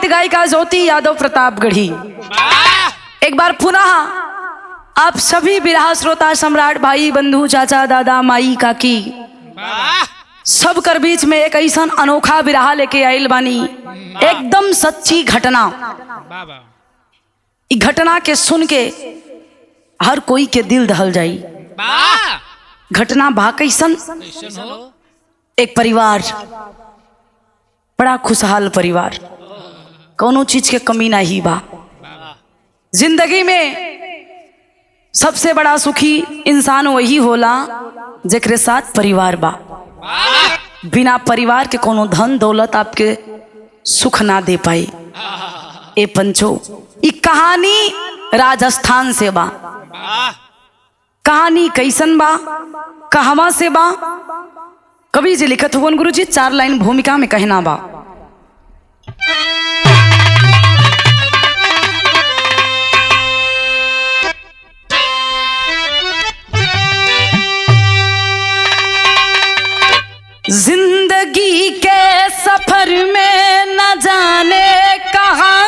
गायिका ज्योति यादव प्रतापगढ़ी। एक बार पुनः आप सभी बिरहा श्रोता सम्राट भाई बंधु चाचा दादा माई काकी सब कर बीच में एक ऐसा अनोखा बिरहा लेके आइल बानी, एकदम सच्ची घटना। इस घटना के सुन के हर कोई के दिल दहल जाई। घटना बा कैसन? एक परिवार, बड़ा खुशहाल परिवार, कोनो चीज के कमी नहीं बा। जिंदगी में सबसे बड़ा सुखी इंसान वही होला जेकरे साथ परिवार बा। बिना परिवार के कोनो धन दौलत आपके सुख ना दे पाए। ए पंचो, ई कहानी राजस्थान से बा। कहानी कैसन बा, कहवा से बा? कवि जी लिखत हुवन गुरुजी, 4 लाइन भूमिका में कहना बा। जिंदगी के सफर में न जाने कहाँ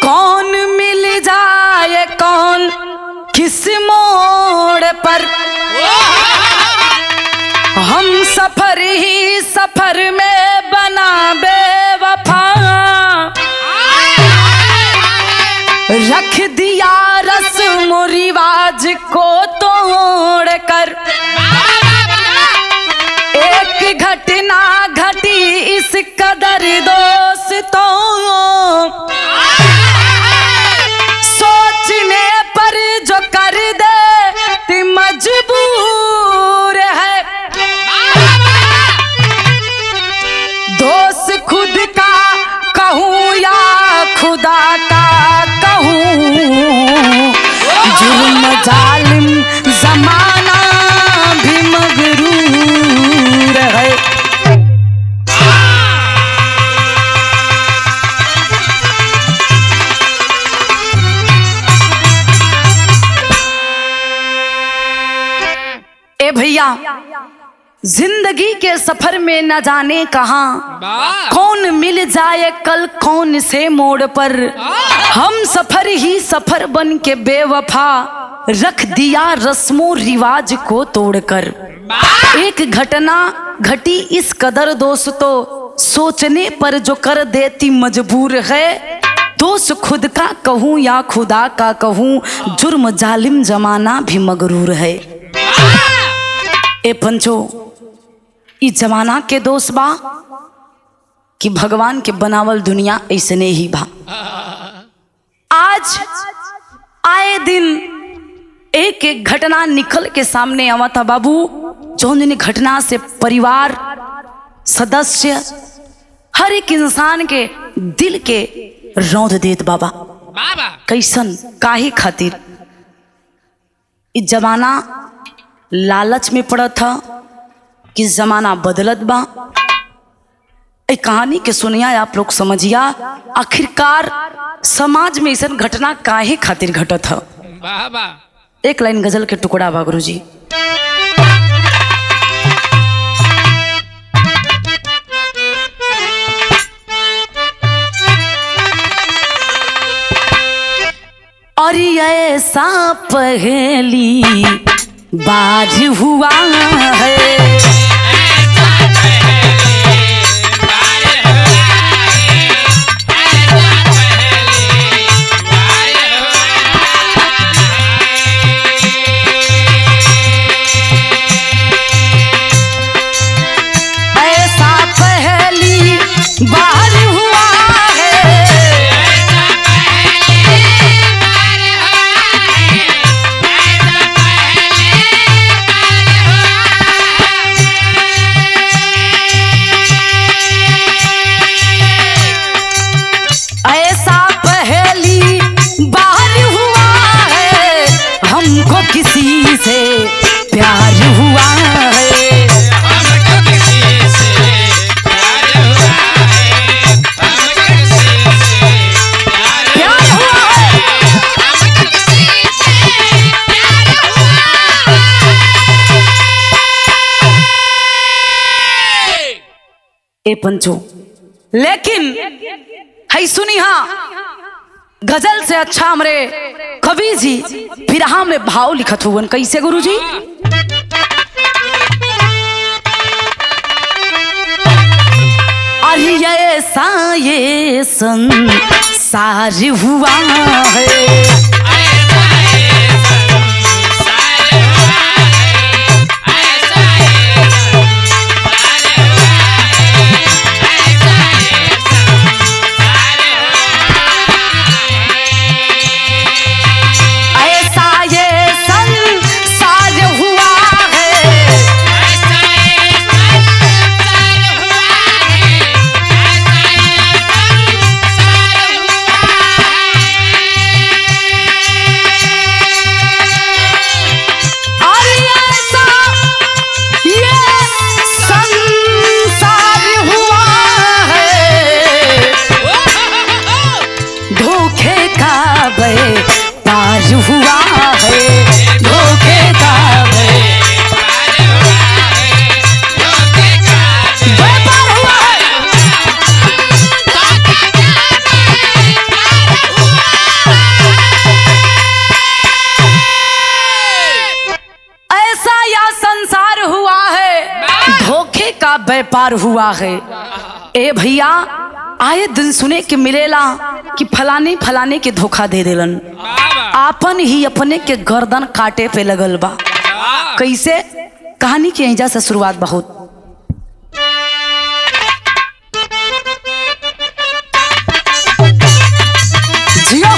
कौन मिल जाए कौन किस मोड़ पर, हम सफर ही सफर में बना बेवफा, रख दिया रस्म रिवाज को तोड़ कर। एक घटना घटी इस कदर दोस्तों, सोचने पर जो कर दे मजबूर है। दोस्त खुद का कहूँ या खुदा का कहूँ, जुर्म जालिम जमाना भी मगरूर है। ए भैया, जिंदगी के सफर में न जाने कहाँ कौन मिल जाए कल कौन से मोड़ पर, हम सफर ही सफर बन के बेवफा, रख दिया रस्मों रिवाज को तोड़कर। एक घटना घटी इस कदर दोस्तों, सोचने पर जो कर देती मजबूर है। दोस्त खुद का कहूँ या खुदा का कहूँ, जुर्म जालिम जमाना भी मगरूर है। ए पंचो, इस जमाना के दोस्त बा कि भगवान के बनावल दुनिया ऐसने ही बा। आज आए दिन एक एक घटना निकल के सामने आवा था बाबू, जौन घटना से परिवार सदस्य हर एक इंसान के दिल के रौंद देत बाबा। कैसन काहे खातिर? इस जमाना लालच में पड़ा था कि जमाना बदलत बा। एक कहानी के सुनिया आप लोग समझिया, आखिरकार समाज में ऐसा घटना काहे खातिर घटत है। एक लाइन गजल के टुकड़ा बा गुरुजी। और ऐसा पहली बार हुआ है, ए पंचो, लेकिन है सुनी हाँ, गजल से अच्छा हमरे कवि जी बिरहा में भाव लिखत हुवन। कैसे गुरुजी? अरे ऐसा ये संसार हुआ है, पार हुआ है, धोखे का व्यापार हुआ है। ऐसा या संसार हुआ है, धोखे का व्यापार हुआ है। ए भैया, आए दिन सुने के मिलेला कि फलाने फलाने के धोखा दे देलन, आपन ही अपने के गर्दन काटे पे लगल बा। कैसे? कहानी के एजा से शुरुआत बहुत। जियो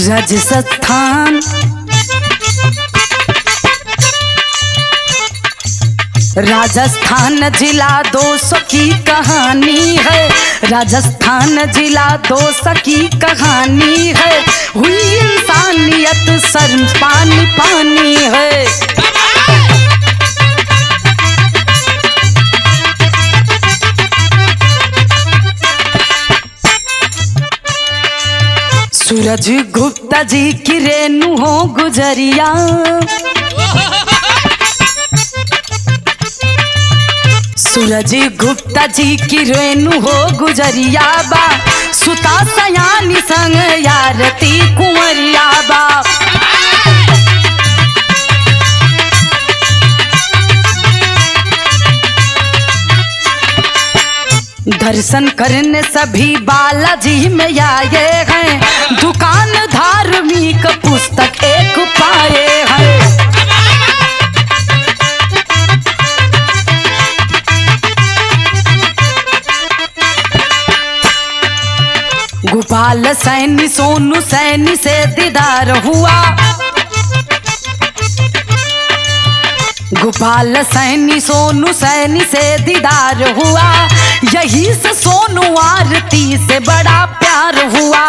राजस्थान राजस्थान जिला 200 की कहानी है, राजस्थान जिला 200 की कहानी है, हुई इंसानियत शर्म पानी पानी है। सूरज गुप्ता जी की रेणु हो गुजरिया, सूरज गुप्ता जी की रेणु हो गुजरिया बा, सुता सयानी संग यारती कुंवरिया बा। दर्शन करने सभी बालाजी में आए हैं, दुकान धार्मिक पुस्तक एक पाए हैं। गोपाल सैनी सोनू सैनी से दीदार हुआ, गोपाल सैनी सोनू सैनी से दीदार हुआ, यही से सोनू आरती से बड़ा प्यार हुआ।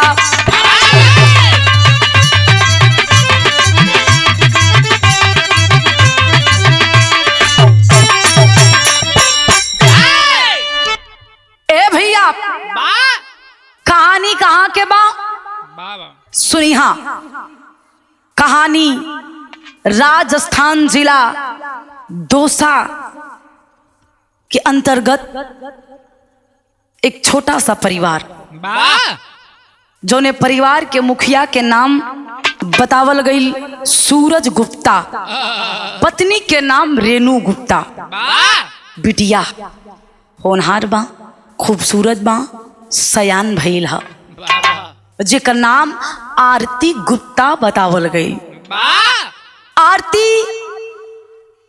ए भैया, कहानी कहाँ के बा? सुनी हाँ, कहानी राजस्थान जिला दौसा के अंतर्गत एक छोटा सा परिवार, जो ने परिवार के मुखिया के नाम बतावल गई सूरज गुप्ता, पत्नी के नाम रेणु गुप्ता, बिटिया होनहार बा, खूबसूरत बा, सयान भइल ह, जेकर नाम आरती गुप्ता बतावल गई। आरती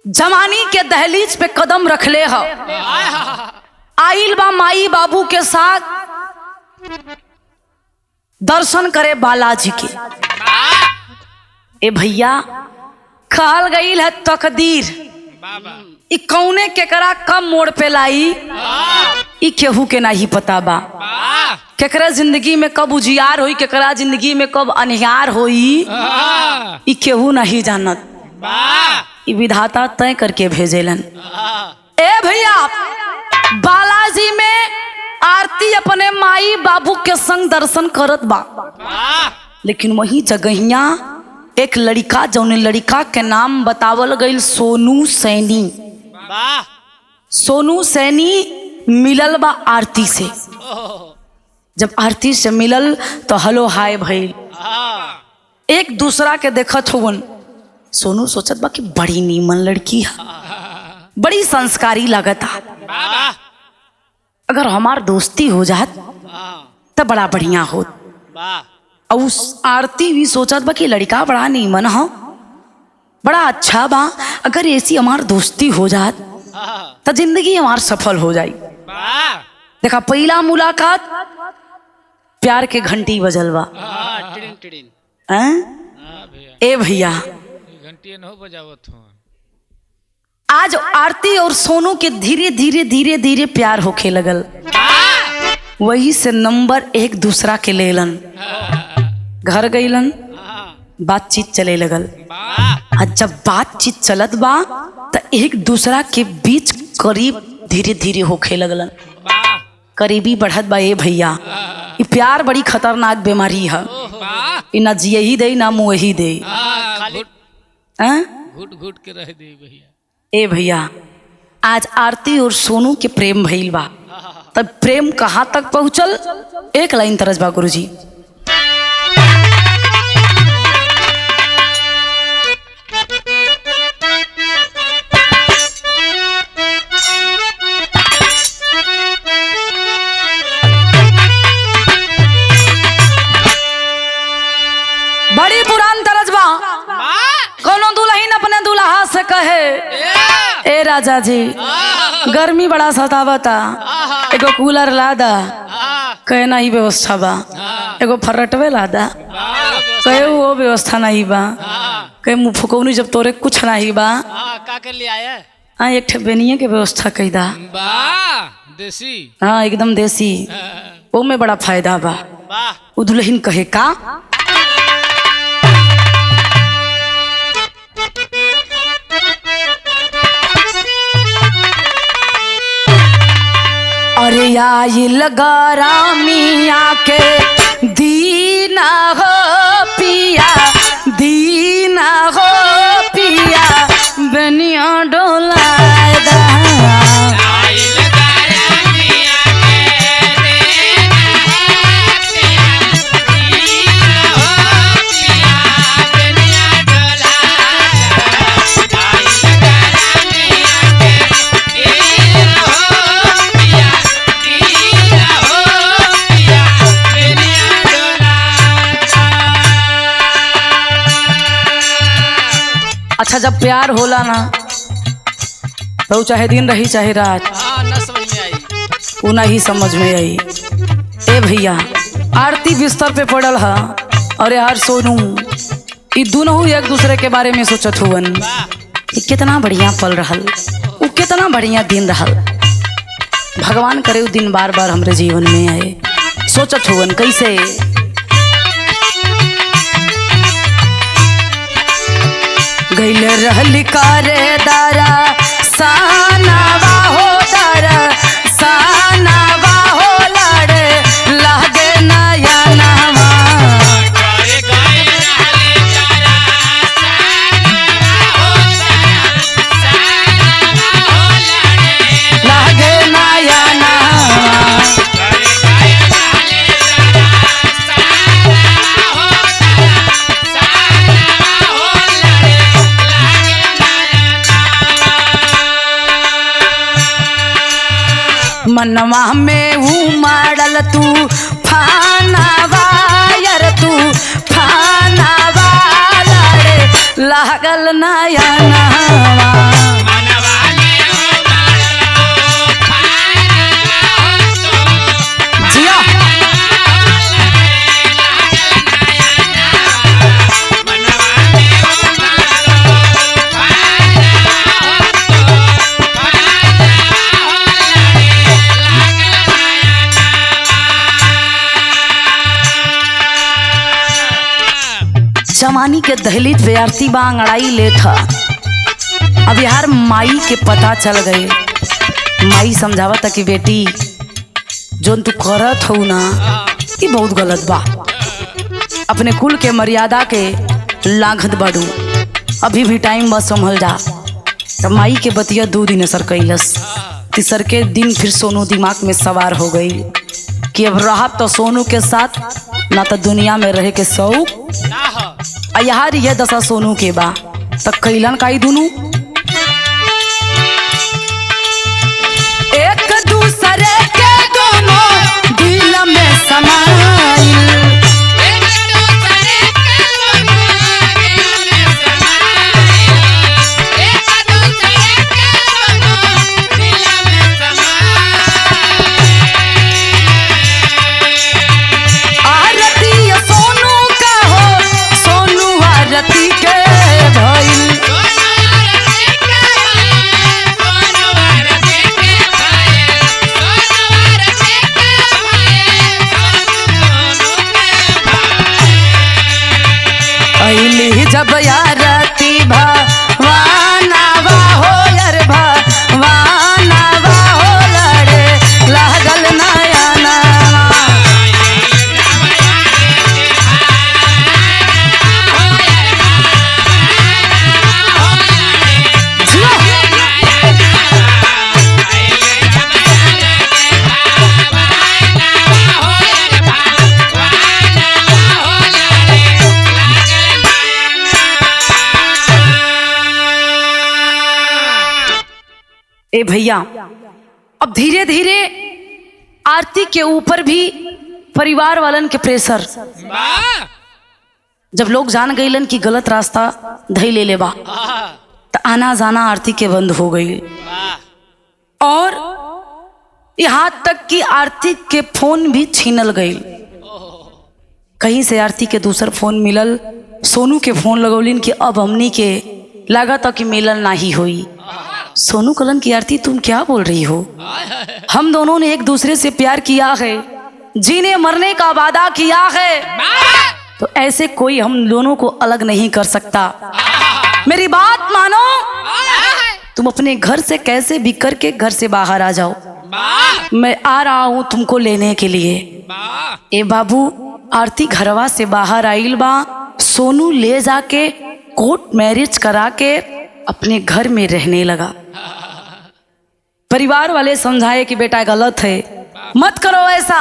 जवानी के दहलीज पे कदम रखले ह, आइल बा माई बाबू के साथ दर्शन करे बालाजी के। ए भैया, कहल गई है तकदीर, इ कौने केकरा कब मोड़ पे लाई इ केहू के नहीं पता बा। केकरा जिंदगी में कब उजियार होई, केकरा जिंदगी में कब अनहार होई इ केहू नहीं जानत, इ विधाता तय करके भेजेलन। ए भैया, बालाजी में आरती अपने माई बाबू के संग दर्शन करत बा, लेकिन वही जगहिया एक लड़का जौन लड़का के नाम बतावल गई सोनू सैनी। सोनू सैनी मिलल बा आरती से। जब आरती से मिलल तो हलो हाय भइल, एक दूसरा के देखत हुवन। सोनू सोचत बा कि बड़ी नीमन लड़की है, बड़ी संस्कारी लागत है, अगर हमार दोस्ती हो जात तो बड़ा बढ़िया हो। और उस आरती भी सोचत बा कि लड़का बड़ा नीमन हो, बड़ा अच्छा बा, अगर ऐसी हमार दोस्ती हो जात तो जिंदगी हमार सफल हो जाई। देखा पहला मुलाकात प्यार के घंटी बजल बा। ए भैया घंटी न बजावत हो। आज आरती और सोनू के धीरे धीरे धीरे धीरे प्यार होखे लगल। वही से नंबर एक दूसरा के लेलन, घर गईलन, बातचीत चले लगल। आज जब बातचीत चलत बा तो एक दूसरा के बीच करीब धीरे धीरे होखे लगलन, करीबी बढ़त बा। ए भैया ये प्यार बड़ी खतरनाक बीमारी है, ना जिये ही दे ना मुँह ही दे। घुट घुट के रह दे भैया। ए भैया आज आरती और सोनू के प्रेम भइल बा। तब प्रेम कहाँ तक पहुँचल, एक लाइन तरस बा गुरुजी। बड़ी पुरान तरस बा। कोनो दुल्हन अपने दुल्हा से कहे, ए राजा जी गर्मी बड़ा सतावता, एगो कूलर लादा, कहे नहीं व्यवस्था बा, एगो फर्रटवे लादा, कहे वो व्यवस्था नहीं बा, कहे मुँह फुकौनी जब तोरे कुछ नहीं बा, का कर ले आया? हाँ एक ठे बेनिया के व्यवस्था कही दा। देसी, हाँ एकदम देसी, वो में बड़ा फायदा बा। वो दुल्हन कहे का, अरे आई लगा रामिया के दीना हो पिया, दीना हो पिया, बनिया डोलाए दा। अच्छा जब प्यार होला ना तो चाहे दिन रही चाहे रात, ना समझ में आई, वो नहीं समझ में आई। ए भैया आरती बिस्तर पे पड़ल है और यार सोनू, ये दोनों एक दूसरे के बारे में सोचत हुवन कि कितना बढ़िया पल रहल, वो कितना बढ़िया दिन रहल। भगवान करे वो दिन बार बार हमरे जीवन में आए। सोचत हुवन कैसे, गैल रहल कारे दारा सानावा हो, दारा सानावा हो, लड़े लागे नया नामा। लागे नया नामा। मनवा में उमड़ल तू फानावा यार, तू फानावा, लड़े लागल नया नामा। जिया जवानी के दहलीज पे आरती बा अंगड़ाई लेत ह। अब यार माई के पता चल गए, माई समझावता कि बेटी जोन तू करत हो ना ये बहुत गलत बा, अपने कुल के मर्यादा के लागत बाड़ू, अभी भी टाइम बस संभल जा। तो माई के बतिया 2 दिन असर कैलस। तीसर के दिन फिर सोनू दिमाग में सवार हो गई कि अब रहा तो सोनू के साथ, ना तो दुनिया में रहे के शौक। ना हो यार ये दशा सोनू के बा तक कैलन काई दुनू एक दूसरे के दोनों दिल में समाइल। जब यारती भवानावा हो यार भवानावा हो लड़े लागल नयना। ए भैया, अब धीरे धीरे आरती के ऊपर भी परिवार वालन के प्रेशर, जब लोग जान गईलन कि गलत रास्ता धई ले लेबा, तो आना जाना आरती के बंद हो गई। और यहाँ तक कि आरती के फोन भी छीनल गई। कहीं से आरती के दूसर फोन मिलल, सोनू के फोन लगौलिन कि अब हमनी के लगा था कि मिलल ना ही हुई। सोनू कलन की आरती तुम क्या बोल रही हो, हम दोनों ने एक दूसरे से प्यार किया है, जीने मरने का वादा किया है, तो ऐसे कोई हम दोनों को अलग नहीं कर सकता। मेरी बात मानो, तुम अपने घर से कैसे भी करके घर से बाहर आ जाओ, मैं आ रहा हूँ तुमको लेने के लिए। ए बाबू, आरती घरवा से बाहर आइल बा, सोनू ले जाके कोर्ट मैरिज करा के अपने घर में रहने लगा। परिवार वाले समझाए कि बेटा गलत है, मत करो ऐसा,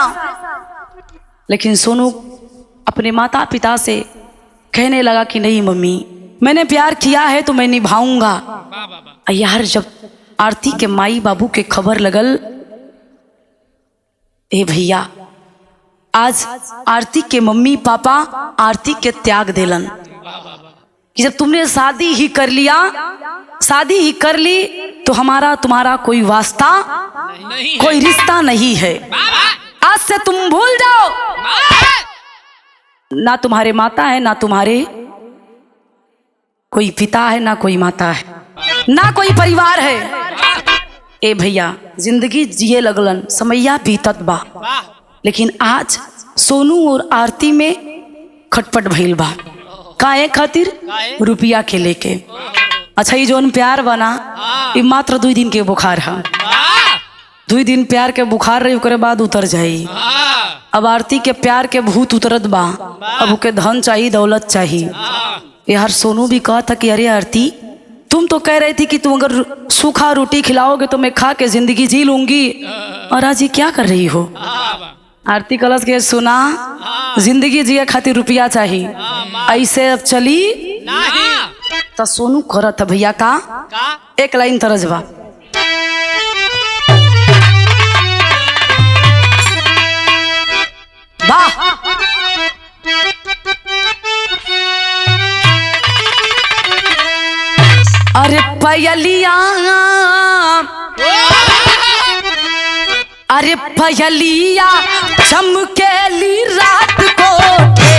लेकिन सोनू अपने माता पिता से कहने लगा कि नहीं मम्मी, मैंने प्यार किया है तो मैं निभाऊंगा। यार जब आरती के माई बाबू के खबर लगल, ए भैया, आज आरती के मम्मी पापा आरती के त्याग देलन कि जब तुमने शादी ही कर लिया, शादी ही कर ली, तो हमारा तुम्हारा कोई वास्ता नहीं, कोई रिश्ता नहीं है। आज से तुम भूल जाओ, ना तुम्हारे माता है, ना तुम्हारे कोई पिता है, ना कोई माता है, ना कोई परिवार है। ए भैया, जिंदगी जिए लगलन, समैया बीतत बा, लेकिन आज सोनू और आरती में खटपट भइल बा। काहे खातिर? रुपया के लेके। अच्छा, ये जोन प्यार बना, ये मात्र 2 दिन के बुखार है। 2 दिन प्यार के बुखार रही, ओकरे बाद उतर जाई। अब आरती के प्यार के भूत उतरत बा, अब ओके धन चाहिए, दौलत चाहिए। यार सोनू भी कहा था कि अरे आरती, तुम तो कह रही थी कि तुम अगर सूखा रोटी खिलाओगे तो मैं खा के जिंदगी जी लूंगी, और आज ये क्या कर रही हो? आरती कलश के सुना, जिंदगी जिए खातिर रुपया चाहिए, ऐसे अब चली तो सोनू करत भैया का एक लाइन तरजबा। वाह, अरे पयलिया, अरे पयलिया चमकेली रात को पे,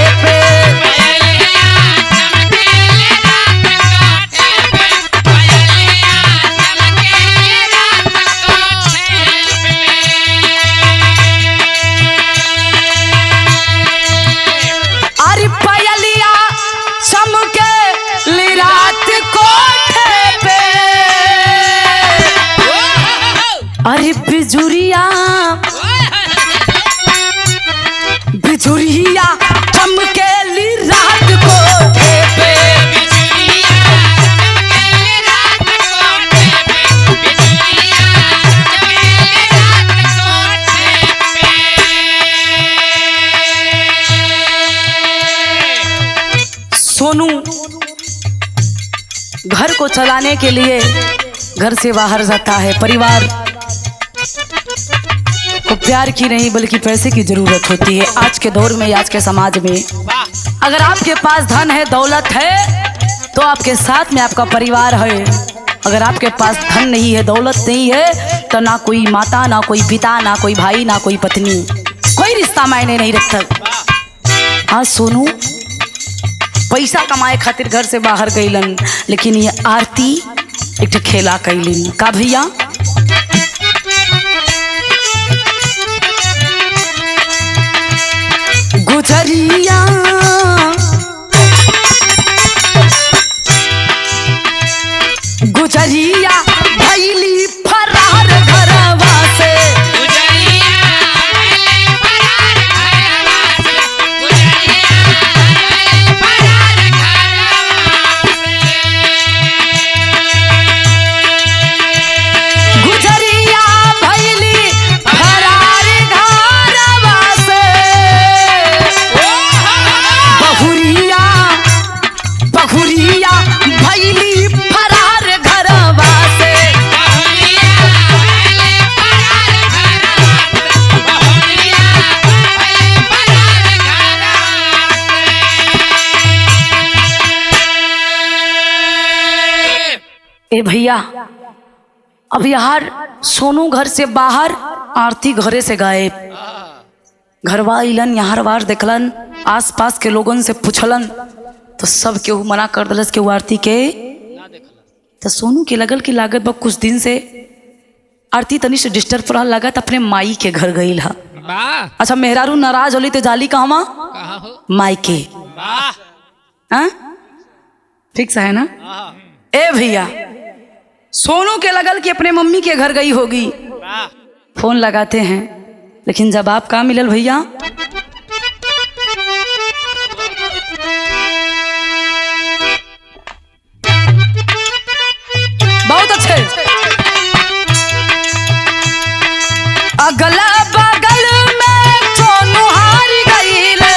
अरे पयलिया चमकेली रात को पे, अरे बिजुरिया, बिजुरिया चमकेली रात को पे। घर को चलाने के लिए घर से बाहर जाता है। परिवार को प्यार की नहीं बल्कि पैसे की जरूरत होती है आज के दौर में, आज के समाज में। अगर आपके पास धन है, दौलत है, तो आपके साथ में आपका परिवार है। अगर आपके पास धन नहीं है, दौलत नहीं है, तो ना कोई माता, ना कोई पिता, ना कोई भाई, ना कोई पत्नी, कोई रिश्ता मायने नहीं रखता। आज सोनू पैसा कमाए खातिर घर से बाहर गईलन, लेकिन ये आरती एक खेला कैलिन। का भैया गुजरिया गुजरिया भैली फरार घरवा से। गुजरिया भैली फरार घरवा से। बहुरिया बहुरिया भैली फरार घरवा से। ए भैया अब यार सोनू घर से बाहर, आरती घरे से गायब। घरवा इलन यहाँ वार देखलन, आस पास के लोगन से पूछलन तो सब केहू मना कर दिलस कि वो आरती के। तो सोनू के लगल की लागत बा कुछ दिन से आरती तनी से डिस्टर्ब रहा, लागत अपने माई के घर गई हा। अच्छा मेहरारू नाराज होली तो जाली कहवा? माई के। हाँ फिक्स है ना? ए भैया सोनू के लगल कि अपने मम्मी के घर गई होगी। फोन लगाते हैं लेकिन जवाब कहाँ मिलल भैया? बहुत अच्छे। अगला बगल में सोनू हार गईले।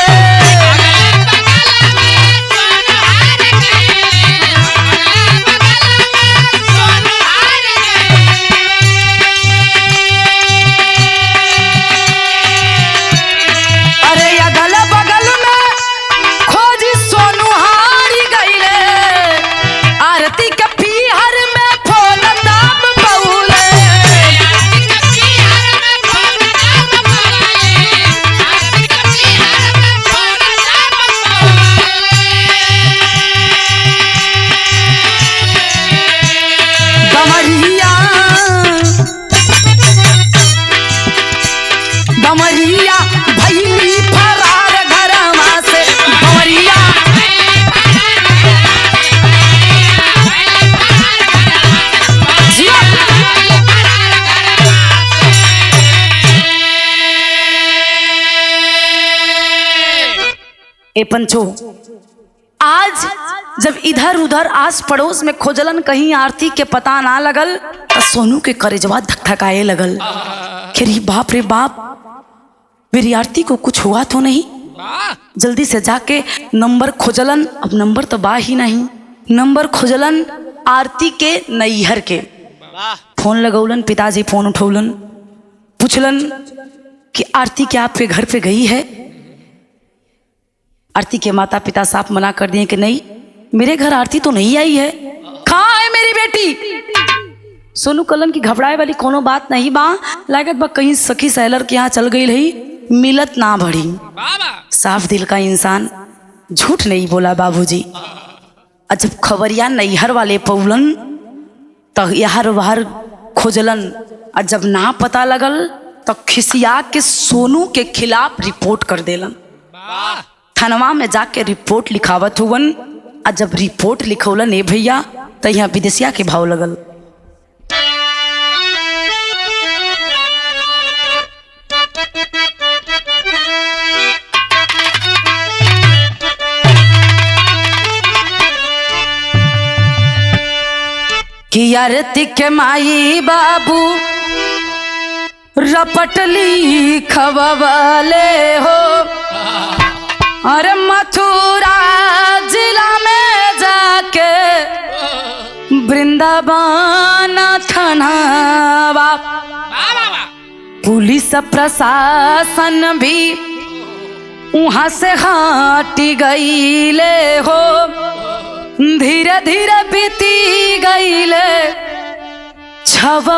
ए पंचो आज जब इधर उधर आस पड़ोस में खोजलन कहीं आरती के पता ना लगल तो सोनू के करेजवा धकधकाए लगल। रे बाप रे बाप, मेरी आरती को कुछ हुआ तो नहीं? जल्दी से जाके नंबर खोजलन। अब नंबर तो बा ही नहीं। नंबर खोजलन आरती के नैहर के। फोन लगौलन, पिताजी फोन उठौलन, पूछलन कि आरती क्या आपके घर पे गई है? आरती के माता पिता साफ मना कर दिए कि नहीं, मेरे घर आरती तो नहीं आई है। कहाँ है मेरी बेटी? सोनू कलन की घबराए वाली कोनो बात नहीं बा, लागत बा कहीं सखी सहेलर के यहाँ चल गई रही, मिलत ना बढ़ी। साफ दिल का इंसान झूठ नहीं बोला बाबूजी। जब खबरिया नैहर वाले पौलन तो यार बाहर खोजलन, और जब ना पता लगल तो खिसिया के सोनू के खिलाफ रिपोर्ट कर देलन। थानवा में जाके रिपोर्ट लिखावत हुवन। और जब रिपोर्ट लिखौलन ए भैया तो यहाँ विदेशिया के भाव लगल। कि आरती के माई बाबू रपटली खवाले हो, अरे मथुरा जिला में जाके वृंदावन थानावा पुलिस प्रशासन भी वहां से हटी गईले हो। धीरे धीरे बीती गईले 6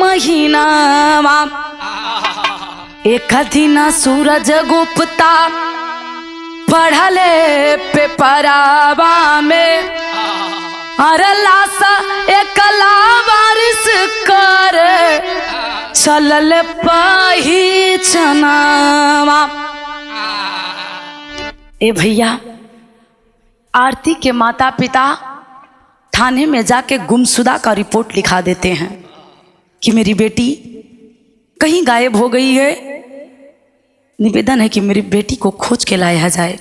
महीनावा। एक दिन सूरज गुप्ता पढ़ले पेपरावा में अरे लाशा एकला बारिश करे चलल पहिचनावा। ए भैया, आरती के माता पिता थाने में जाके गुमशुदा का रिपोर्ट लिखा देते हैं कि मेरी बेटी कहीं गायब हो गई है। निवेदन है कि मेरी बेटी को खोज के लाया जाए।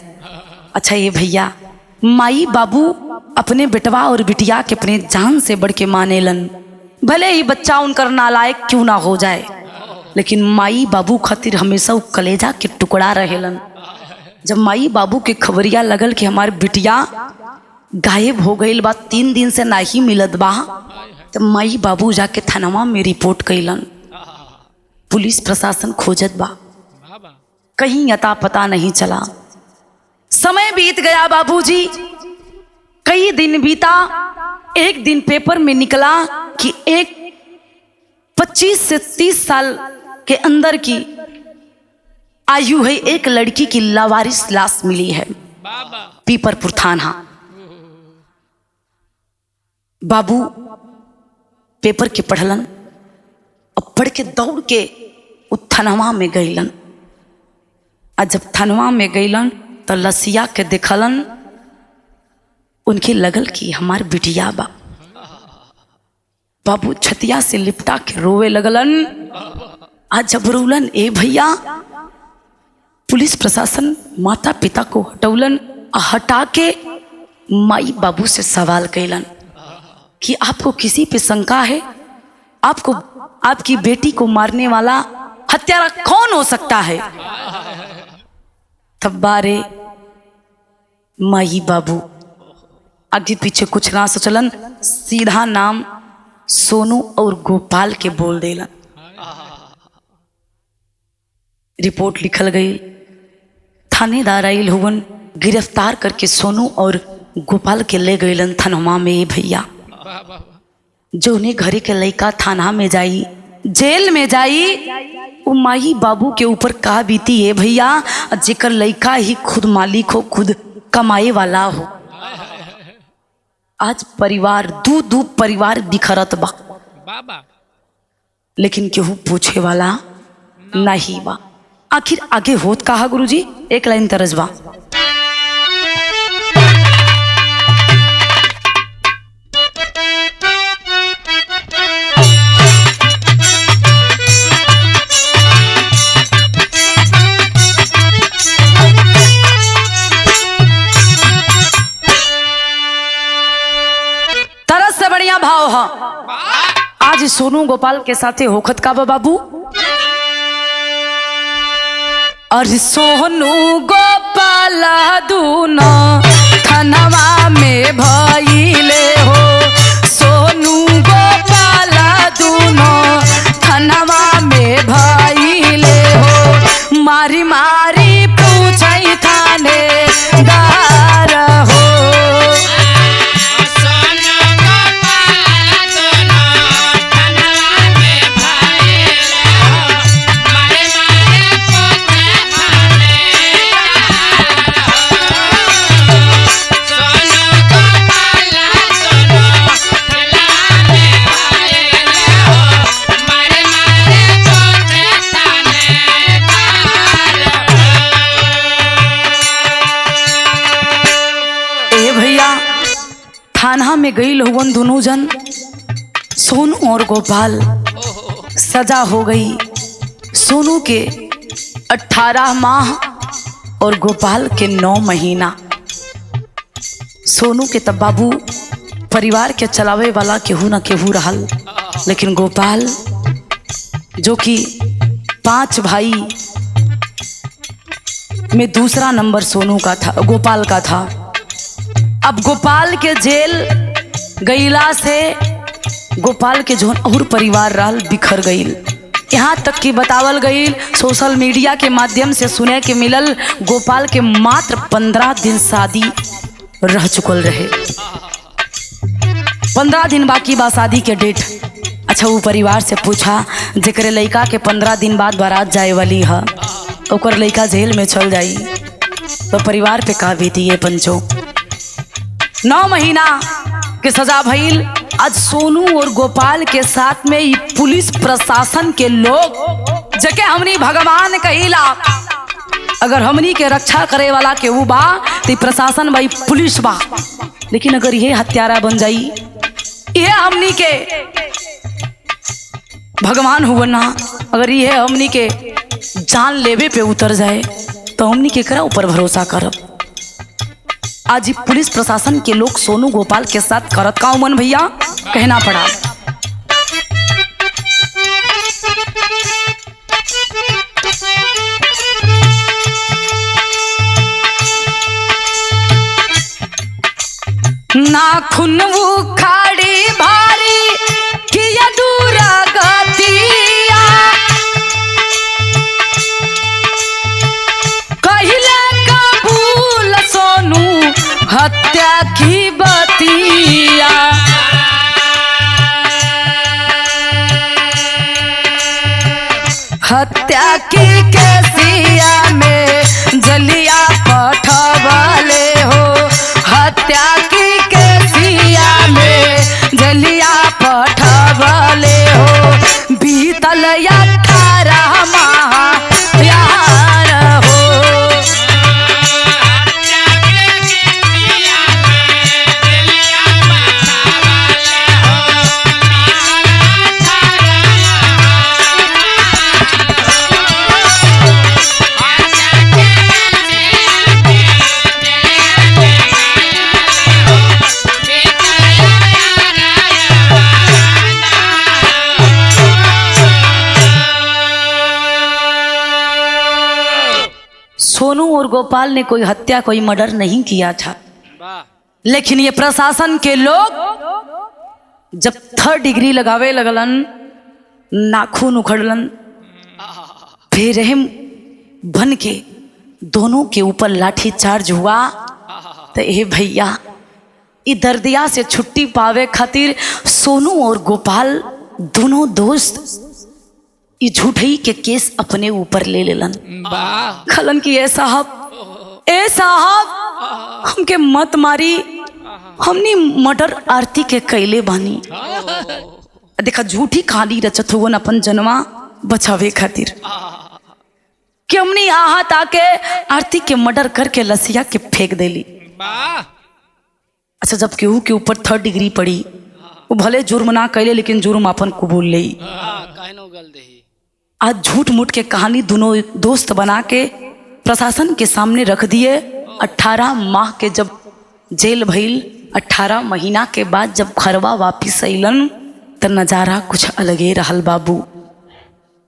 अच्छा ये भैया, माई बाबू अपने बेटवा और बिटिया के अपने जान से बढ़ के मानेलन। भले ही बच्चा उनकर नालायक क्यों ना हो जाए, लेकिन माई बाबू खातिर हमेशा वो कलेजा के टुकड़ा रहेलन। जब माई बाबू के खबरिया लगल कि हमार बिटिया गायब हो गई बा, 3 दिन से नहीं मिलत बा, तो माई बाबू जाके थानवा में रिपोर्ट कैलन। पुलिस प्रशासन खोजत बा, कहीं अता पता नहीं चला। समय बीत गया बाबूजी, कई दिन बीता। एक दिन पेपर में निकला कि एक 25 से 30 साल के अंदर की आयु है एक लड़की की लावारिस लाश मिली है पीपरपुर थाना। बाबू पेपर के पढ़लन और पढ़ के दौड़ के थानवा में गईलन। और जब थानवा में गईलन तो लसिया के देखलन, उनके लगल कि हमार बिटिया बा। बाबू छतिया से लिपटा के रोवे लगलन। आज जब रोलन, ए भैया, पुलिस प्रशासन माता पिता को हटौलन। हटा के माई बाबू से सवाल कैलन कि आपको किसी पे शंका है? आपको आपकी बेटी को मारने वाला हत्यारा कौन हो सकता है? तब बारे माई बाबू आगे पीछे कुछ ना सोचलन, सीधा नाम सोनू और गोपाल के बोल देलन। रिपोर्ट लिखल गई, थानेदार आइल हुवन, गिरफ्तार करके सोनू और गोपाल के ले गईलन थानवा में। भैया, जो उन्हें घरे के लड़का थाना में जाई, जेल में जाई, वो माई बाबू के ऊपर का बीती है भैया, जेकर लड़का ही खुद मालिक हो, खुद कमाए वाला हो। आज परिवार दू परिवार बिखरत बा, लेकिन केहू पूछे वाला नहीं बा। आखिर आगे होत कहा गुरुजी? एक लाइन तरजबा। तरस से बढ़िया भाव है। आज सोनू गोपाल के साथे होखत का बाबू, और सोनू गोपाल दूनो थानवा में भइले हो। सोनू गोपाल दूनो थानवा में भइले हो। मारी मारी पूछई थानेदार हो। थाना में गई लोगन दोनों जन, सोनू और गोपाल। सजा हो गई सोनू के 18 माह और गोपाल के 9 महीना। सोनू के तब बाबू परिवार के चलावे वाला केहू ना केहू रहल, लेकिन गोपाल जो कि 5 भाई में दूसरा नंबर सोनू का था, गोपाल का था। अब गोपाल के जेल गईला से गोपाल के जोन और परिवार रहल बिखर गईल। यहाँ तक कि बतावल गईल, सोशल मीडिया के माध्यम से सुने के मिलल गोपाल के मात्र 15 दिन शादी रह चुकल रहे। 15 दिन बाकी बा शादी के डेट। अच्छा, वो परिवार से पूछा जेकरे लड़का के 15 दिन बाद बारात जाए वाली है, ओकर लड़का जेल में चल जाई तो परिवार पे का बीती है पंचो। 9 महीना के सजा भइल। आज सोनू और गोपाल के साथ में ये पुलिस प्रशासन के लोग जके हमनी भगवान कहिला, अगर हमनी के रक्षा करे वाला के वो बा तो प्रशासन भाई पुलिस बा, लेकिन अगर ये हत्यारा बन जाई, ये हमनी के भगवान हुआ ना, अगर ये हमनी के जान लेवे पे उतर जाए तो हमनी के करा ऊपर भरोसा करब। आज पुलिस प्रशासन के लोग सोनू गोपाल के साथ करत का मन भैया कहना पड़ा। नाखून उखाड़ी भारी किया दूरा गतिया, कहिले कबूल सोनू हत्या की बतिया। हत्या की केसिया में जलिया पठवले हो, हत्या की केसिया में जलिया पठवले हो। बीतल 18 माह प्यार हो। सोनू और गोपाल ने कोई हत्या कोई मर्डर नहीं किया था, लेकिन ये प्रशासन के लोग जब 3rd डिग्री लगावे लगलन, नाखून उखड़लन, बेरहम बन के दोनों के ऊपर लाठी चार्ज हुआ। तो ये भैया ये दर्दिया से छुट्टी पावे खातिर सोनू और गोपाल दोनों दोस्त ये झूठई के केस अपने ऊपर ले लेलन। खलन की ए साहब हमके मत मारी, हमनी मर्डर आरती के कैले बानी। देखा झूठी कहानी रचत हुवन अपन जन्मा बचावे खातिर कि हमनी आहत आके आरती के मर्डर करके लसिया के फेंक देली। अच्छा, जब केहू के ऊपर 3rd डिग्री पड़ी, वो भले जुर्म ना कैले लेकिन जुर्म अपन कबूल ले। आज झूठ मूठ के कहानी दोनों दोस्त बना के प्रशासन के सामने रख दिए। 18 माह के जब जेल भइल, 18 महीना के बाद जब घरवा वापिस अइलन तो नजारा कुछ अलगे रहल बाबू।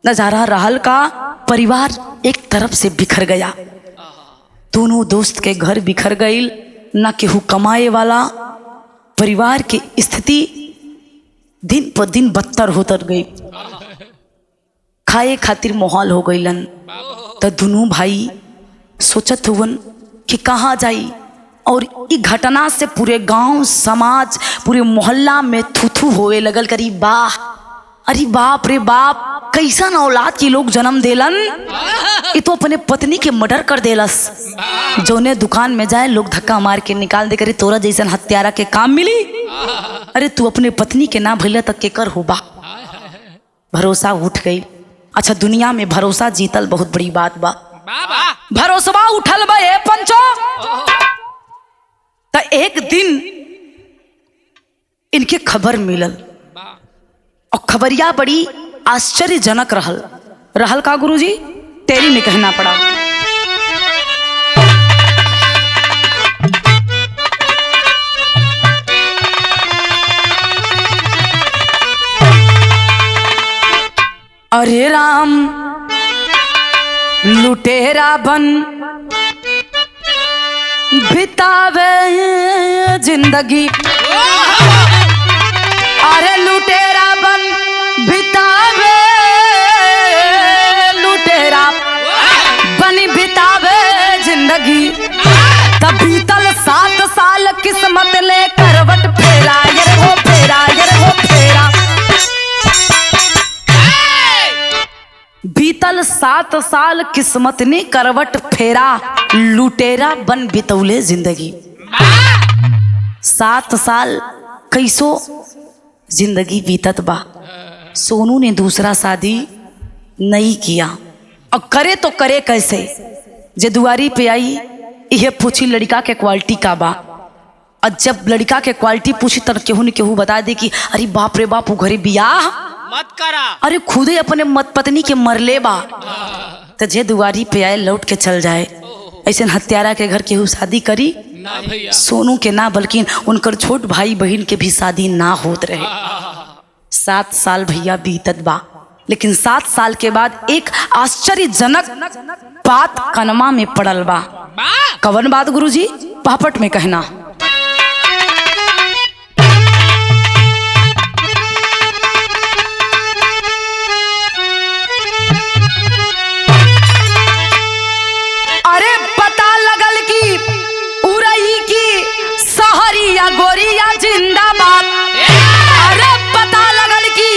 नजारा रहल का परिवार एक तरफ से बिखर गया, दोनों दोस्त के घर बिखर गईल, ना केहू कमाए वाला। परिवार की स्थिति दिन पर दिन बदतर होतर गई, खाए खातिर मोहाल हो गईलन। तो दोनों भाई सोचत हुवन कि कहाँ जाई, और ई घटना से पूरे गांव समाज पूरे मोहल्ला में थू होए लगल करी। वाह, अरे बाप रे बाप, कैसन औलाद की लोग जन्म देलन। ये तो अपने पत्नी के मर्डर कर देलस। जोने दुकान में जाए लोग धक्का मार के निकाल दे करे, तोरा जैसन हत्यारा के काम मिली। अरे तू अपने पत्नी के ना भइला तक के कर होबा। भरोसा उठ गई। अच्छा, दुनिया में भरोसा जीतल बहुत बड़ी बात बा। भरोसा उठल बा ए पंचो। तो एक दिन इनके खबर मिलल, और खबरिया बड़ी आश्चर्यजनक रहल का गुरुजी, तेरी में कहना पड़ा। अरे राम लुटेरा बन बितावे जिंदगी, अरे लुटेरा बन बितावे, लुटेरा बन बितावे जिंदगी। तब बीतल 7 साल किस्मत ने करवट फेरा, ये वो फेरा, ये वो फेरा। बीतल 7 साल किस्मत ने करवट फेरा, लुटेरा बन बितौले जिंदगी। 7 साल कैसो जिंदगी बीतत बा। सोनू ने दूसरा शादी नहीं किया, और करे तो करे कैसे। जे दुआरी पे आई यह पूछी लड़का के क्वालिटी का बा, और जब लड़का के क्वालिटी पूछी तब केहू न केहू बता दे कि अरे बाप रे बाप, वो घरे बियाह मत करा। अरे खुदे अपने मत पत्नी के मरले बा। तो जे दुआरी पे आए लौट के चल जाए। ऐसे हत्यारा के घर केहू शादी करी ना भैया। सोनू के ना बल्कि उनकर छोट भाई बहन के भी शादी ना होत रहे। 7 साल भैया बीतत बा, लेकिन 7 साल के बाद एक आश्चर्यजनक बात कनमा में पड़ल बा। कवन बात गुरुजी? पापट में कहना। अरे पता लगल कि उरई की सहरिया गोरिया जिंदाबाद। अरे पता लगल कि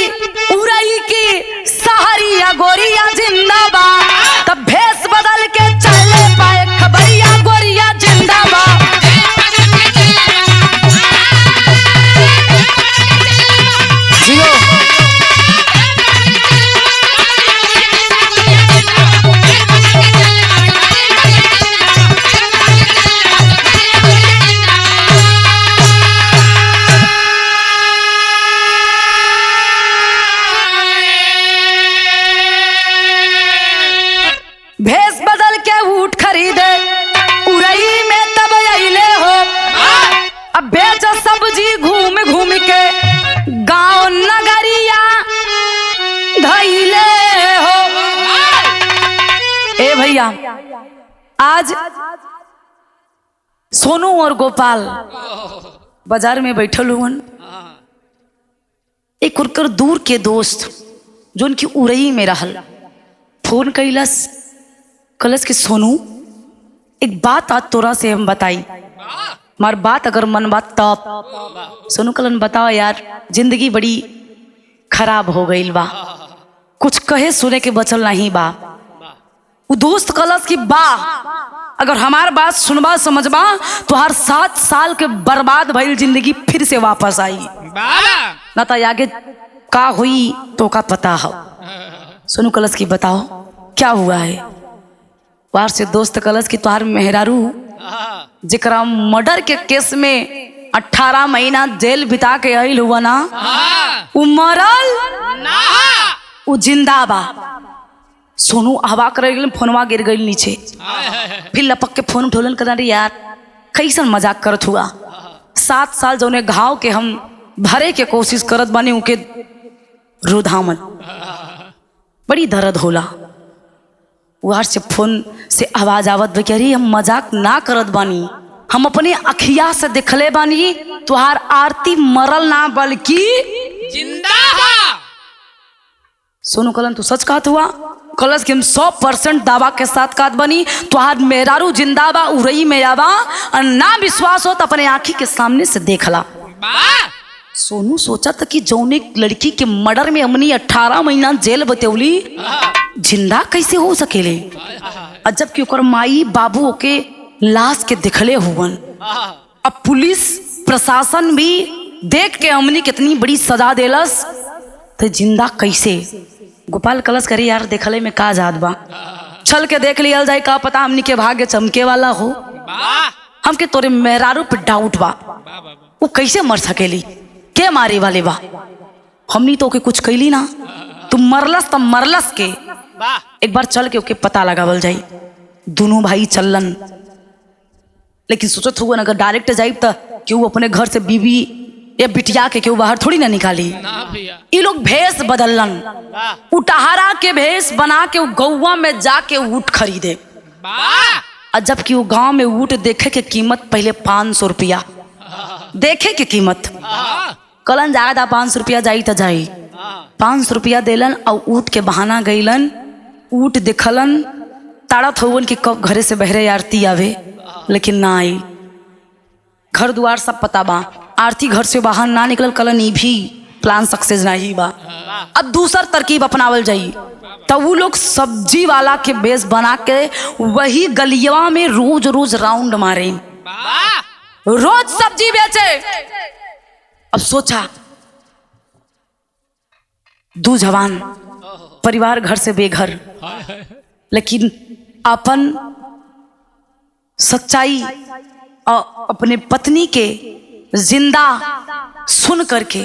उरई की सहरिया गोरिया जिंदाबाद। तब भेष बदल के चले पाए खबरिया गोरिया जिंदाबाद। जियो भेष बदल के ऊँट खरीदे उरई में तब अइले हो। अब बेच सब्जी घूम घूम के गांव नगरिया धइले हो। ए भैया, आज सोनू और गोपाल बाजार में बैठल हुवन। एक उनकर दूर के दोस्त जो उनकी उरई में रहल फोन कैलस, कलस के सोनू एक बात आज तोरा से हम बताई, मार बात अगर मन बात तब। सोनू कलन बताओ यार, जिंदगी बड़ी खराब हो गई बा, कुछ कहे सुने के बचल नहीं बा। वो दोस्त कलस की बा अगर हमार बात सुनबा समझबा तो हर 7 साल के बर्बाद भइल जिंदगी फिर से वापस आई ना। तो आगे का हुई तो का पता हो। सोनू कलस की बताओ क्या हुआ है। वार से दोस्त कलस की तुहार मेहरारू जिकरा मर्डर के केस में 18 महीना जेल बिता के आइल हुआ ना, वो मरल ना, वो जिंदा बा। सोनू हवा कर गई, फोनवा गिर गई नीचे। फिर लपक के फोन उठोलन कर रही यार कैसन मजाक करत हुआ। 7 साल जौने घाव के हम भरे के कोशिश करत बानी उनके रुधामन बड़ी दर्द होला। वार से फोन से आवाज आवत बा कि अरे हम मजाक ना करत बानी, हम अपने अखिया से देखले बानी तुहार आरती मरल ना बल्कि जिंदा है। सोनू कलन तू सच कहत हुआ? कलस कि हम 100% दावा के साथ कहत बनी तुहार मेहरारू जिंदा बा, उरई में आवा, और ना विश्वास हो तो अपने आँखी के सामने से देखला। सोनू सोचा था कि जौने लड़की के मर्डर में हमने 18 महीना जेल बतौली जिंदा कैसे हो सकेले। अजब कि ओकर माई बाबू के लाश के दिखले हुवन। अब पुलिस प्रशासन भी देख के हमनी कितनी बड़ी सजा देलस, तो जिंदा कैसे। गोपाल कलश करे यार देखले में का जात बा, चल के देख लिया जाए, का पता हमनी के भाग्य चमके वाला हो। हमके तोरे मेहरारू पे डाउट बा, वो कैसे मर सकेली, के मारे वाले बा। हमनी तो ओके कुछ कैली ना, तुम मरलस तब मरलस के। एक बार चल के ओके पता लगावल जाई। दोनों भाई चलन, लेकिन सोचत हुआ अगर डायरेक्ट जाइब तो क्यों अपने घर से बीवी या बिटिया के क्यों बाहर थोड़ी ना निकाली। ये लोग भेष बदलन, उटहरा के भेष बना के गौवा में जाके ऊँट खरीदे। और जबकि वो गांव में ऊँट देखे के कीमत पहले 500 रुपया, देखे के कीमत कलन जागा 500 रुपया जाई त जाई। 500 रुपया देलन और ऊँट के बहाना गईलन। ऊँट देखलन ताड़त होवन कि कब घरे से बहरे आरती आवे, लेकिन ना आई। घर द्वार सब पता बा, आरती घर से बाहर ना निकल। कलन ई भी प्लान सक्सेस नहीं बा। अब दूसर तरकीब अपनावल जाई। तो वो लोग सब्जी वाला के बेस बना के वही गलिया में रोज रोज राउंड मारे, रोज सब्जी बेचे। अब सोचा दू जवान परिवार घर से बेघर, लेकिन अपन सच्चाई और अपने पत्नी के जिंदा सुन करके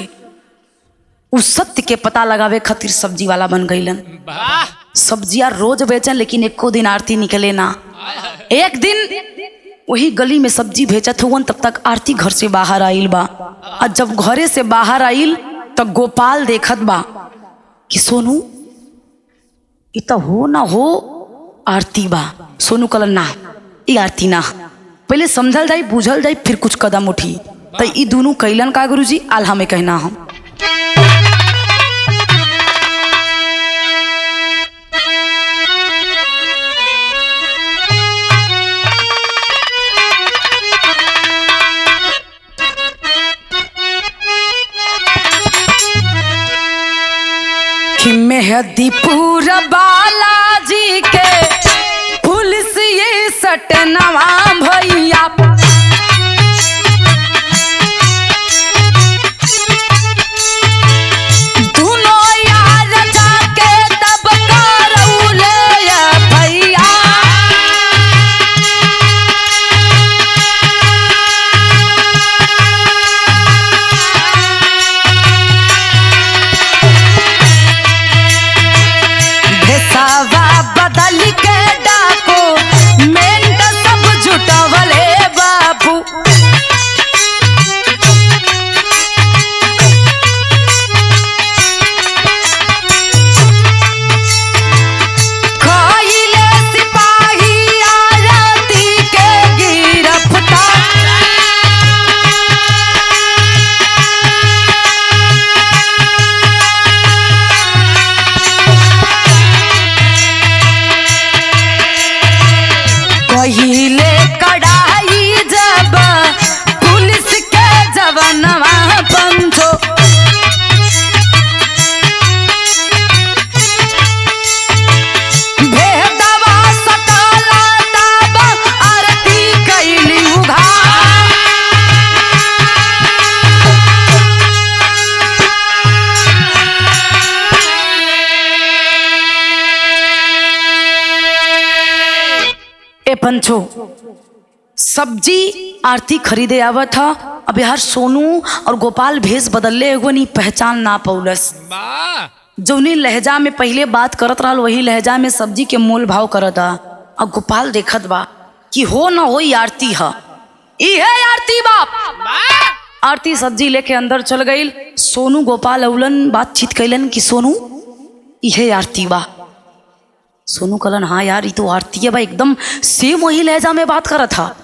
उस सत्य के पता लगावे खातिर सब्जी वाला बन गईलन। सब्जियां रोज बेचन, लेकिन एको दिन आरती निकले ना। एक दिन वही गली में सब्जी बेचत हुवन, तब तक आरती घर से बाहर आइल बा। और जब घरे से बाहर आइल तो गोपाल देखत बा कि सोनू इ तो हो ना हो आरती बा। सोनू कहलन ना, ई आरती ना, पहले समझल जाई, बूझल जाई, फिर कुछ कदम उठी। तो ई दोनों कैलन का गुरुजी, आल्हा में कहना हम। मेहदीपुर बालाजी के पुलिस ये सटनवा भैया, दोनों यार जाके तब करौले भैया। भेसावा बदल के डाको मेंढ सब जुटवले बाबू। खइले सिपाही आरती के गिरफ्तार। कहिले कड़ाई जब पुलिस के जवानवा पंचो, भेदवा सटला तब आरती कैली उघार। ए पंचो, सब्जी आरती खरीदे आवा था। अब यार सोनू और गोपाल भेष बदलले एगो नहीं पहचान ना पौलस। जौनी लहजा में पहले बात करत रहल वही लहजा में सब्जी के मोल भाव करता। अब गोपाल देखत बा कि हो ना हो आरती है, इहे आरती बाप। आरती सब्जी लेके अंदर चल गई। सोनू गोपाल अवलन बातचीत कैलन कि सोनू इहे आरती बा। सोनू कहलन हाँ यार, ये तो आरती है बा, एकदम सेम वही लहजा में बात करत था।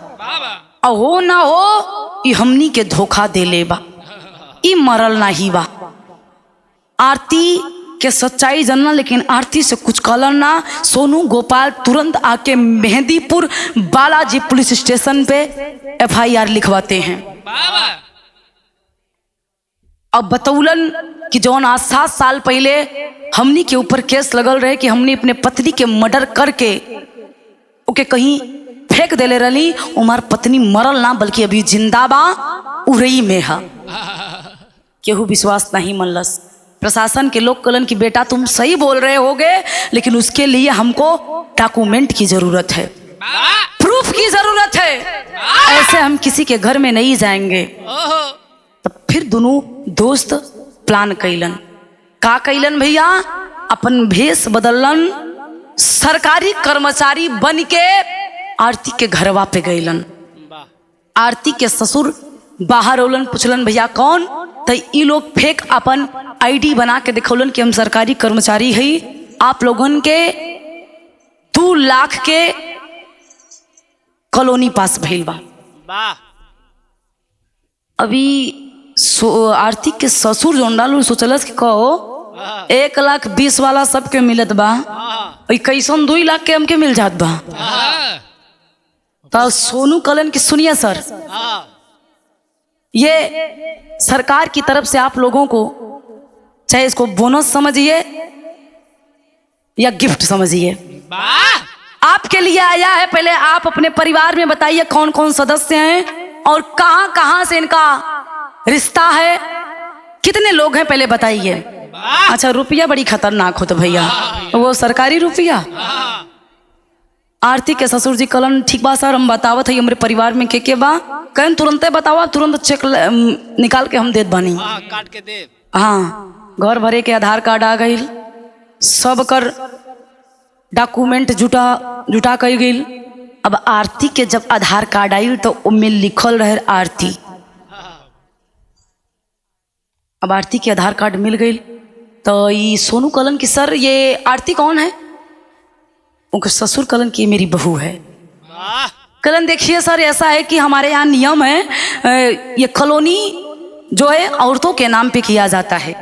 हो ना हो ये हमनी के धोखा दे ले बा, ई मरल नाही बा। आरती के सच्चाई जानना, लेकिन आरती से कुछ कहलन ना। सोनू गोपाल तुरंत आके मेहंदीपुर बालाजी पुलिस स्टेशन पे FIR लिखवाते हैं। अब बतौलन कि जौन आज 7 साल पहले हमनी के ऊपर केस लगल रहे कि हमने अपने पत्नी के मर्डर करके ओके कहीं फेंक देले रही। उमार पत्नी मरल ना बल्कि अभी जिंदा बा, उरई में है। केहू विश्वास नहीं मनलस। प्रशासन के लोग कहलन कि बेटा तुम सही बोल रहे होगे, लेकिन उसके लिए हमको डॉक्यूमेंट की जरूरत है, प्रूफ की जरूरत है, ऐसे हम किसी के घर में नहीं जाएंगे। तब फिर दोनों दोस्त प्लान कैलन। का कैलन भैया, अपन भेष बदलन, सरकारी कर्मचारी बन के आरती के घरवा पे गईलन। आरती के ससुर बाहर औलन, पूछलन भैया कौन। तो ई लोग फेक अपन ID बना के दिखौलन कि हम सरकारी कर्मचारी हई, आप लोगन के 2 लाख के कॉलोनी पास भइल बा। वाह। अभी आरती के ससुर जोन डालू सोचलस कि कहो 1,20,000 वाला सबके मिलत बा, कैसन 2 लाख के हमके मिल जात बा। तो सोनू कलन की सुनिए सर, ये सरकार की तरफ से आप लोगों को चाहे इसको बोनस समझिए या गिफ्ट समझिए, आपके लिए आया है। पहले आप अपने परिवार में बताइए कौन कौन सदस्य हैं और कहां कहां से इनका रिश्ता है, कितने लोग हैं पहले बताइए। अच्छा, रुपया बड़ी खतरनाक होता भैया, वो सरकारी रुपया। आरती के ससुर जी कलन ठीक बा सर, हम बतावत है हमारे परिवार में के बा, कहन तुरंते बतावा, तुरंत चेक निकाल के हम देत बानी। काट के दे। हाँ, घर भरे के आधार कार्ड आ गई, सब कर डॉक्यूमेंट जुटा कर गई। अब आरती के जब आधार कार्ड आई तो उनमें लिखल रहे आरती। अब आरती के आधार कार्ड मिल गई तो ये सोनू कलन की सर ये आरती कौन है? उनके ससुर कलन की मेरी बहू है। कलन देखिए सर, ऐसा है कि हमारे यहाँ नियम है, ये कॉलोनी जो है औरतों के नाम पे किया जाता है।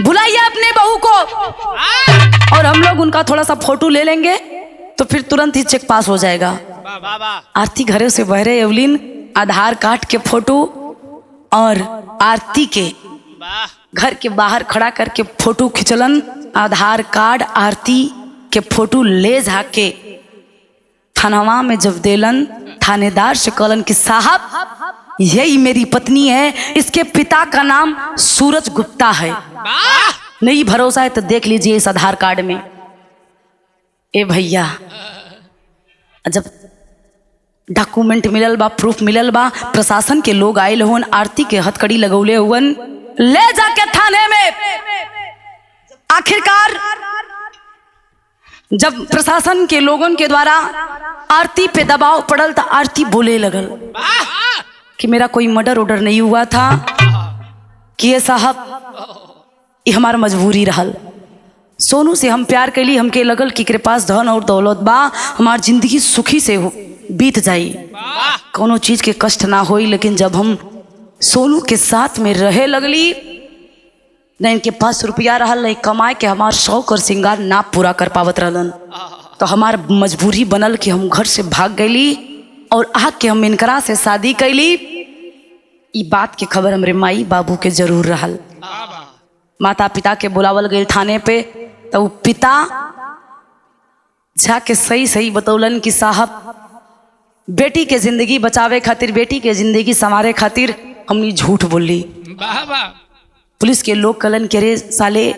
बुलाइए अपने बहू को और हम लोग उनका थोड़ा सा फोटो ले लेंगे तो फिर तुरंत ही चेक पास हो जाएगा। आरती घरे से बहरे एवलिन आधार कार्ड के फोटो और आरती के घर के बाहर खड़ा करके फोटो खिंचलन। आधार कार्ड आरती के फोटो ले जाके थानावा में जब देलन, थानेदार से कलन कि साहब यही मेरी पत्नी है, इसके पिता का नाम सूरज गुप्ता है। नहीं भरोसा है तो देख लीजिए इस आधार कार्ड में। ए भैया, जब डॉक्यूमेंट मिलल बा, प्रूफ मिलल बा, प्रशासन के लोग आए हुन, आरती के हथकड़ी लगौले हुन, ले जाके थाने में। आखिरकार जब प्रशासन के लोगों के द्वारा आरती पे दबाव पड़ल तो आरती बोले लगल कि मेरा कोई मर्डर ऑर्डर नहीं हुआ था, कि ये साहब ये हमारा मजबूरी रहल। सोनू से हम प्यार कैली, हमके लगल कि के पास धन और दौलत बा, हमार जिंदगी सुखी से बीत जाई, कोनो चीज के कष्ट ना होई। लेकिन जब हम सोनू के साथ में रहे लगली, न इनके पास रुपया रहल, नहीं कमाए के हमार शौक और श्रृंगार ना पूरा कर पावत रहलन, तो हमार मजबूरी बनल कि हम घर से भाग गईली और आके हम इनकरा से शादी कैली। ई बात की खबर हमरे माई बाबू के जरूर रहल। माता पिता के बुलावल गई थाने पे, तो वो पिता जाके सही सही बतौलन कि साहब बेटी के जिंदगी बचावे खातिर, बेटी के जिंदगी संवारे खातिर हमने झूठ बोली। पुलिस के लोग कलन के रे साले,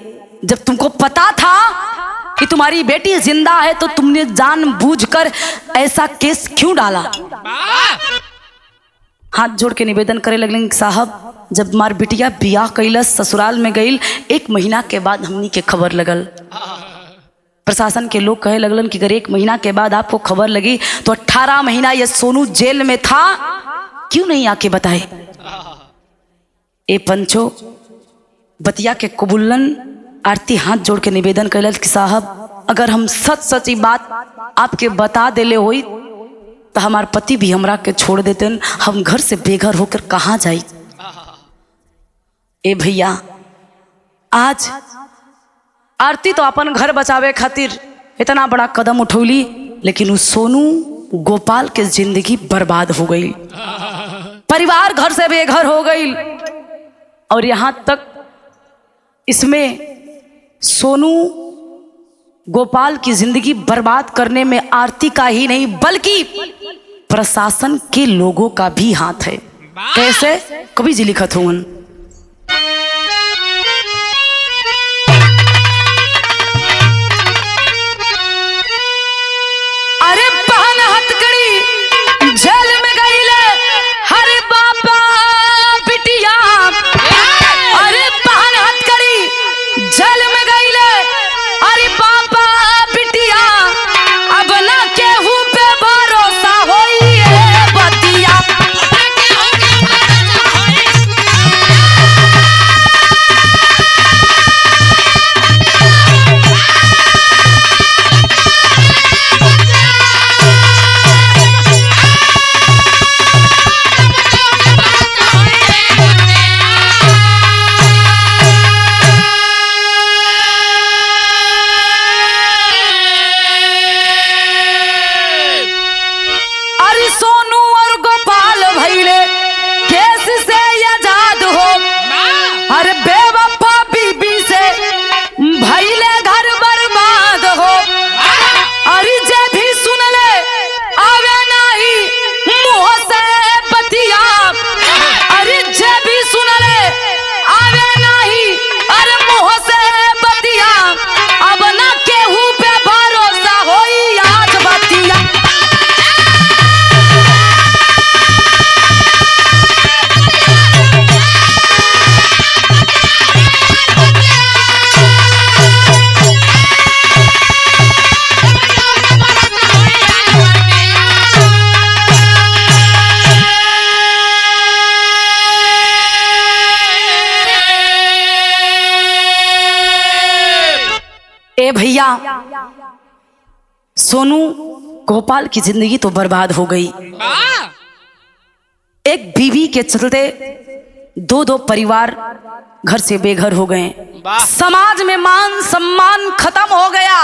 जब तुमको पता था कि तुम्हारी बेटी जिंदा है तो तुमने जानबूझकर ऐसा केस क्यों डाला? हाथ जोड़ के निवेदन करे लगलें कि साहब जब मार बिटिया बियाह कैलस, ससुराल में गई, 1 महीना के बाद हमनी के खबर लगल। प्रशासन के लोग कहे लगलन कि अगर 1 महीना के बाद आपको खबर लगी तो 18 महीना ये सोनू जेल में था, क्यों नहीं आके बताए? ए पंचो बतिया के कबूलन। आरती हाथ जोड़ के निवेदन कैल कि साहब अगर हम सच सच बात आपके बता देले होई तो हमार पति भी हमरा के छोड़ देते, हम घर से बेघर होकर कहाँ जाई? ए भैया, आज आरती तो अपन घर बचावे खातिर इतना बड़ा कदम उठौली, लेकिन उस सोनू गोपाल के जिंदगी बर्बाद हो गई, परिवार घर से बेघर हो गई। और यहां तक इसमें सोनू गोपाल की जिंदगी बर्बाद करने में आरती का ही नहीं बल्कि प्रशासन के लोगों का भी हाथ है। कैसे? कवि जी लिखत हुआ, अरे बहन हथकड़ी जेल में गई ले, हरे बाबा बिटिया, अरे बहन हथकड़ी जेल में गई ले, अरे बाबा बिटिया, अब ना केहू पे भरोसा होई है बतिया। ए भैया, सोनू गोपाल की जिंदगी तो बर्बाद हो गई। वाह एक बीवी के चलते दो परिवार घर से बेघर हो गए। वाह। समाज में मान सम्मान खत्म हो गया।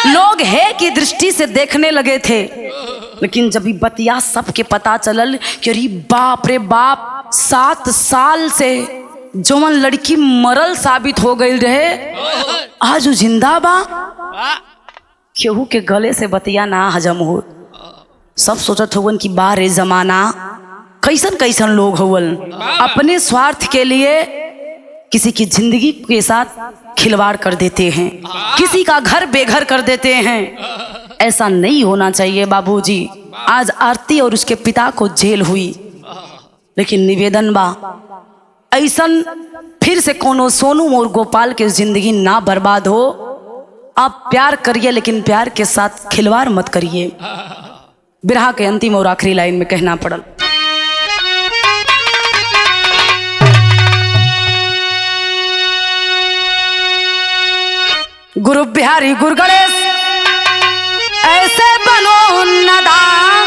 लोग है की दृष्टि से देखने लगे थे। लेकिन जब ये बतिया सबके पता चलल कि अरे बाप रे बाप, 7 साल से जौन लड़की मरल साबित हो गई रहे, आज वो जिंदा बा। वाह केहू के गले से बतिया ना हजम हो। सब सोचत होवन कि बारे जमाना कैसन कैसन लोग होवन, अपने स्वार्थ के लिए किसी की जिंदगी के साथ खिलवाड़ कर देते हैं, किसी का घर बेघर कर देते हैं। ऐसा नहीं होना चाहिए बाबूजी। आज आरती और उसके पिता को जेल हुई, लेकिन निवेदन बा ऐसन फिर से कोनो सोनू और गोपाल के जिंदगी ना बर्बाद हो। आप प्यार करिए, लेकिन प्यार के साथ खिलवाड़ मत करिए। बिरहा के अंतिम और आखिरी लाइन में कहना पड़ल, गुरु बिहारी गुरु गणेश ऐसे बनो नदान।